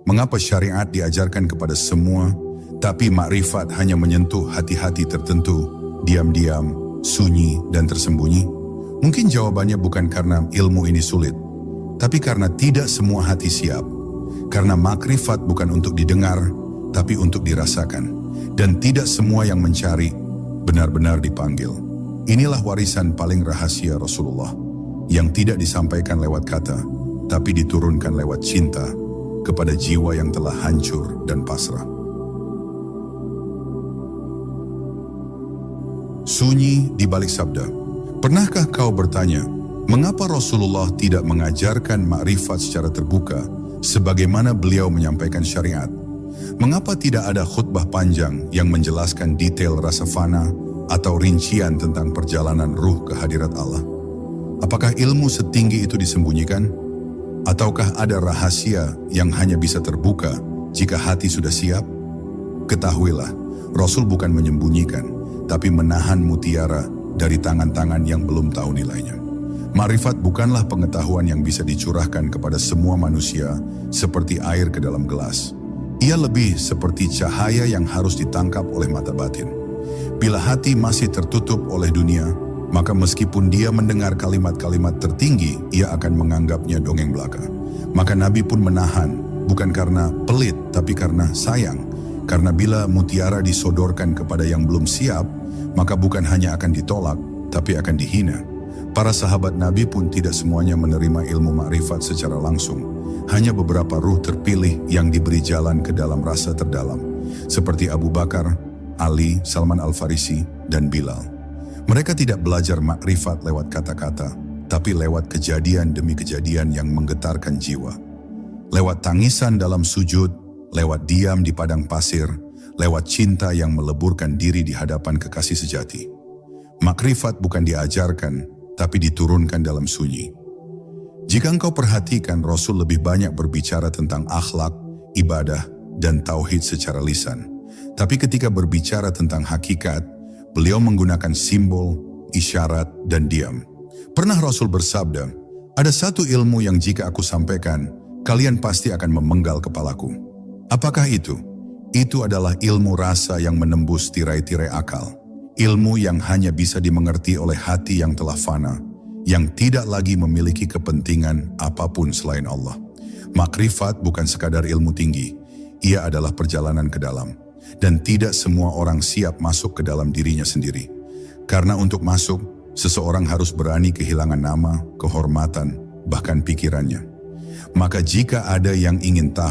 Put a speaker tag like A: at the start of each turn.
A: Mengapa syariat diajarkan kepada semua, tapi makrifat hanya menyentuh hati-hati tertentu, diam-diam, sunyi dan tersembunyi? Mungkin jawabannya bukan karena ilmu ini sulit, tapi karena tidak semua hati siap. Karena makrifat bukan untuk didengar, tapi untuk dirasakan. Dan tidak semua yang mencari benar-benar dipanggil. Inilah warisan paling rahasia Rasulullah, yang tidak disampaikan lewat kata, tapi diturunkan lewat cinta kepada jiwa yang telah hancur dan pasrah. Sunyi di balik sabda. Pernahkah kau bertanya, mengapa Rasulullah tidak mengajarkan makrifat secara terbuka sebagaimana beliau menyampaikan syariat? Mengapa tidak ada khutbah panjang yang menjelaskan detail rasa fana atau rincian tentang perjalanan ruh ke hadirat Allah? Apakah ilmu setinggi itu disembunyikan? Ataukah ada rahasia yang hanya bisa terbuka jika hati sudah siap? Ketahuilah, Rasul bukan menyembunyikan, tapi menahan mutiara dari tangan-tangan yang belum tahu nilainya. Makrifat bukanlah pengetahuan yang bisa dicurahkan kepada semua manusia seperti air ke dalam gelas. Ia lebih seperti cahaya yang harus ditangkap oleh mata batin. Bila hati masih tertutup oleh dunia, maka meskipun dia mendengar kalimat-kalimat tertinggi, ia akan menganggapnya dongeng belaka. Maka Nabi pun menahan, bukan karena pelit, tapi karena sayang. Karena bila mutiara disodorkan kepada yang belum siap, maka bukan hanya akan ditolak, tapi akan dihina. Para sahabat Nabi pun tidak semuanya menerima ilmu makrifat secara langsung. Hanya beberapa ruh terpilih yang diberi jalan ke dalam rasa terdalam, seperti Abu Bakar, Ali, Salman Al-Farisi, dan Bilal. Mereka tidak belajar makrifat lewat kata-kata, tapi lewat kejadian demi kejadian yang menggetarkan jiwa. Lewat tangisan dalam sujud, lewat diam di padang pasir, lewat cinta yang meleburkan diri di hadapan kekasih sejati. Makrifat bukan diajarkan, tapi diturunkan dalam sunyi. Jika engkau perhatikan, Rasul lebih banyak berbicara tentang akhlak, ibadah, dan tauhid secara lisan. Tapi ketika berbicara tentang hakikat, beliau menggunakan simbol, isyarat, dan diam. Pernah Rasul bersabda, ada satu ilmu yang jika aku sampaikan, kalian pasti akan memenggal kepalaku. Apakah itu? Itu adalah ilmu rasa yang menembus tirai-tirai akal. Ilmu yang hanya bisa dimengerti oleh hati yang telah fana, yang tidak lagi memiliki kepentingan apapun selain Allah. Makrifat bukan sekadar ilmu tinggi, ia adalah perjalanan ke dalam. Dan tidak semua orang siap masuk ke dalam dirinya sendiri. Karena untuk masuk, seseorang harus berani kehilangan nama, kehormatan, bahkan pikirannya. Maka jika ada yang ingin tahu